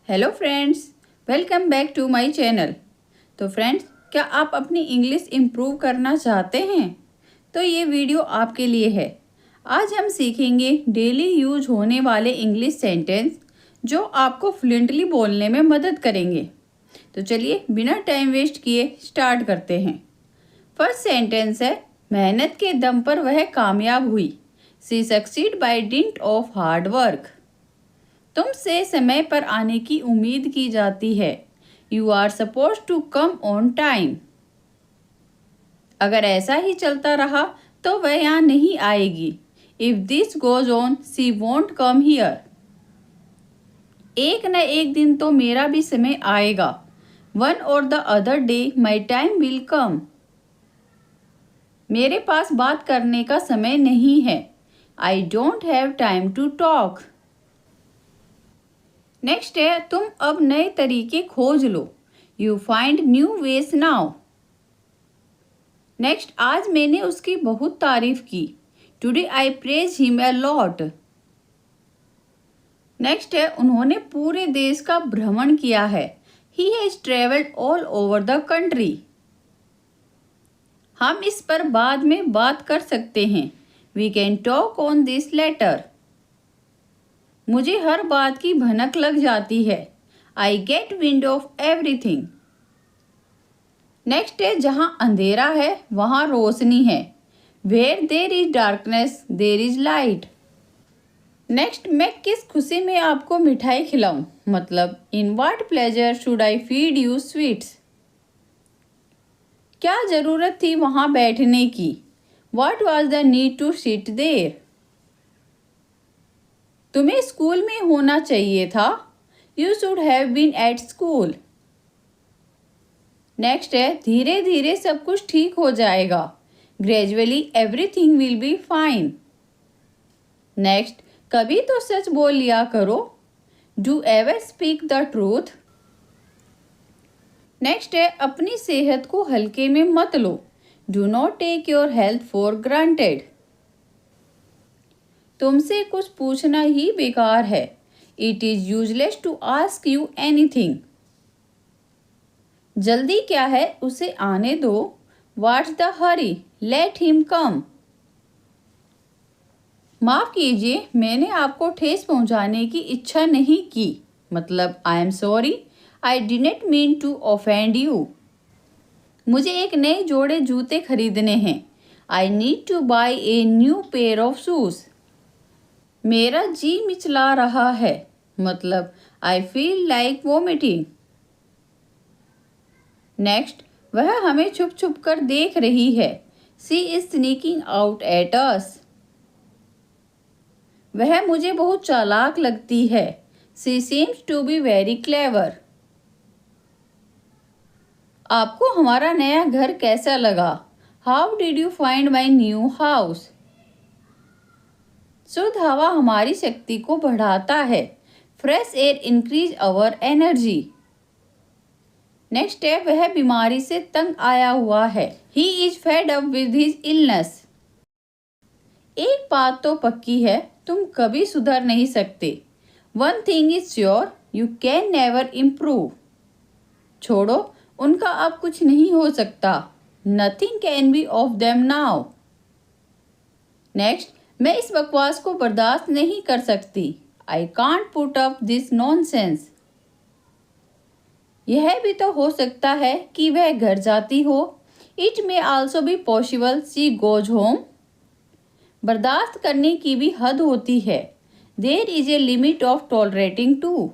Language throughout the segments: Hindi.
Hello friends, welcome back to my channel. तो फ्रेंड्स, क्या आप अपनी इंग्लिश इम्प्रूव करना चाहते हैं? तो ये वीडियो आपके लिए है। आज हम सीखेंगे डेली यूज होने वाले इंग्लिश सेंटेंस जो आपको फ्लुएंटली बोलने में मदद करेंगे। तो चलिए बिना टाइम वेस्ट किए स्टार्ट करते हैं। फर्स्ट सेंटेंस है, मेहनत के दम पर वह कामयाब हुई। She succeed by dint of hard work. तुमसे समय पर आने की उम्मीद की जाती है। You are suppose to come on time. अगर ऐसा ही चलता रहा तो वह यहाँ नहीं आएगी। If this goes on she won't come here. एक न एक दिन तो मेरा भी समय आएगा। One or the other day my time will come. मेरे पास बात करने का समय नहीं है। I don't have time to talk. Next है, तुम अब नए तरीके खोज लो। You find new ways now. Next, आज मैंने उसकी बहुत तारीफ की। Today I praise him a lot. Next है, उन्होंने पूरे देश का भ्रमण किया है। He has travelled all over the country. हम इस पर बाद में बात कर सकते हैं। We can talk on this later. मुझे हर बात की भनक लग जाती है। I get wind of everything. Next है, जहाँ अंधेरा है वहाँ रोशनी है। Where there is darkness there is light. Next, मैं किस खुशी में आपको मिठाई खिलाऊं? मतलब in what pleasure should I feed you sweets. क्या ज़रूरत थी वहाँ बैठने की? What was the need to sit there. तुम्हें स्कूल में होना चाहिए था। You should have been at school. Next है, धीरे धीरे सब कुछ ठीक हो जाएगा। Gradually everything will be fine. Next, कभी तो सच बोल लिया करो। Do ever speak the truth. Next है, अपनी सेहत को हल्के में मत लो। Do not take your health for granted. तुमसे कुछ पूछना ही बेकार है। It is useless to ask you anything. जल्दी क्या है, उसे आने दो। What's the Hari, let him come. माफ कीजिए, मैंने आपको ठेस पहुंचाने की इच्छा नहीं की। मतलब I am sorry, I didn't mean to offend you. मुझे एक नए जोड़े जूते खरीदने हैं। I need to buy a new pair of shoes. मेरा जी मिचला रहा है। मतलब I feel like vomiting. Next, वह हमें छुप छुप कर देख रही है। She is sneaking out at us. वह मुझे बहुत चालाक लगती है। She seems to be very clever. आपको हमारा नया घर कैसा लगा? How did you find my new house. शुद्ध हवा हमारी शक्ति को बढ़ाता है। Fresh air increase our energy. Next है, वह बीमारी से तंग आया हुआ है। He is fed up with his illness. एक बात तो पक्की है, तुम कभी सुधर नहीं सकते। One thing is sure, you can never improve. छोड़ो, उनका अब कुछ नहीं हो सकता। Nothing can be of them now. Next, मैं इस बकवास को बर्दाश्त नहीं कर सकती। I can't put up this nonsense. यह भी तो हो सकता है कि वह घर जाती हो। It may also be possible she goes home. बर्दाश्त करने की भी हद होती है। There is a limit of tolerating too.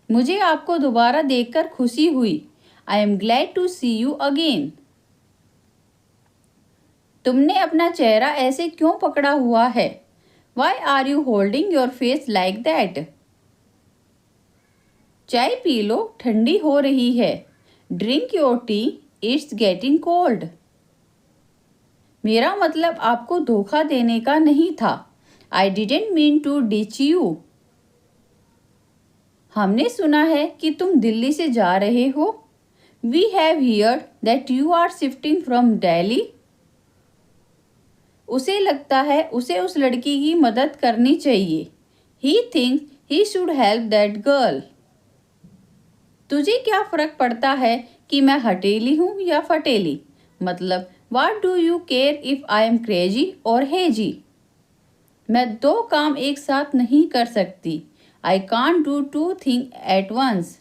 मुझे आपको दोबारा देखकर खुशी हुई। I am glad to see you again. तुमने अपना चेहरा ऐसे क्यों पकड़ा हुआ है? Why are you holding your face like that. चाय पी लो, ठंडी हो रही है। Drink your tea, it's getting cold. मेरा मतलब आपको धोखा देने का नहीं था। I didn't mean to ditch you. हमने सुना है कि तुम दिल्ली से जा रहे हो। We have heard that you are shifting from Delhi. उसे लगता है उसे उस लड़की की मदद करनी चाहिए। He thinks he should help that girl. तुझे क्या फ़र्क पड़ता है कि मैं हटेली हूँ या फटेली? मतलब what do you care if I am crazy और हेजी? मैं दो काम एक साथ नहीं कर सकती। I can't do two thing at once.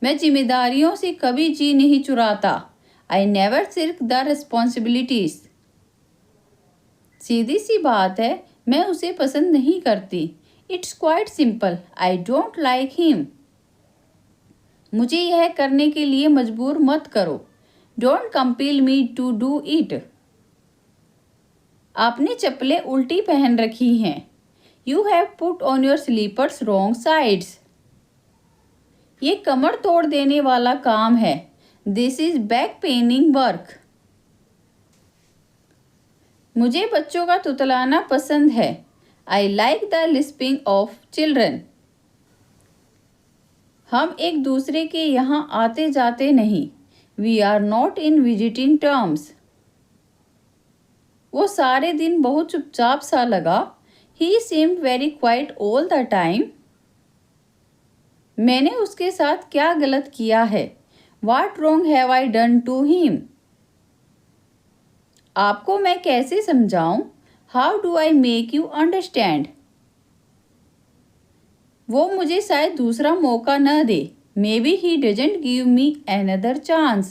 मैं जिम्मेदारियों से कभी जी नहीं चुराता। I never shirk the responsibilities. सीधी सी बात है, मैं उसे पसंद नहीं करती। It's quite simple, I don't like him. मुझे यह करने के लिए मजबूर मत करो। Don't compel me to do it. आपने चप्पलें उल्टी पहन रखी हैं। You have put on your slippers wrong sides. ये कमर तोड़ देने वाला काम है। This is back paining work. मुझे बच्चों का तुतलाना पसंद है। I like the lisping of children. हम एक दूसरे के यहाँ आते जाते नहीं। We are not in visiting terms. वो सारे दिन बहुत चुपचाप सा लगा। He seemed very quiet all the time. मैंने उसके साथ क्या गलत किया है? What wrong have I done to him? आपको मैं कैसे समझाऊं? How do I make you understand? वो मुझे शायद दूसरा मौका न दे। Maybe he doesn't give me another chance.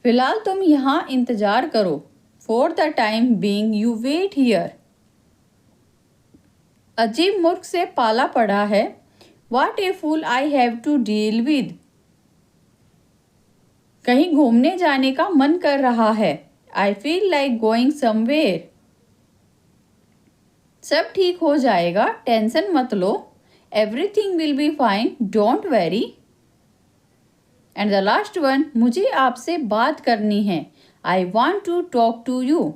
फिलहाल तुम यहाँ इंतजार करो। For the time being you wait here. अजीब मूर्ख से पाला पड़ा है। What a fool I have to deal with. कहीं घूमने जाने का मन कर रहा है। I feel like going somewhere. सब ठीक हो जाएगा, टेंशन मत लो। Everything will be fine, don't worry. And the last one, मुझे आपसे बात करनी है। I want to talk to you.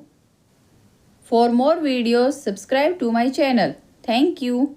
For more videos subscribe to my channel. Thank you.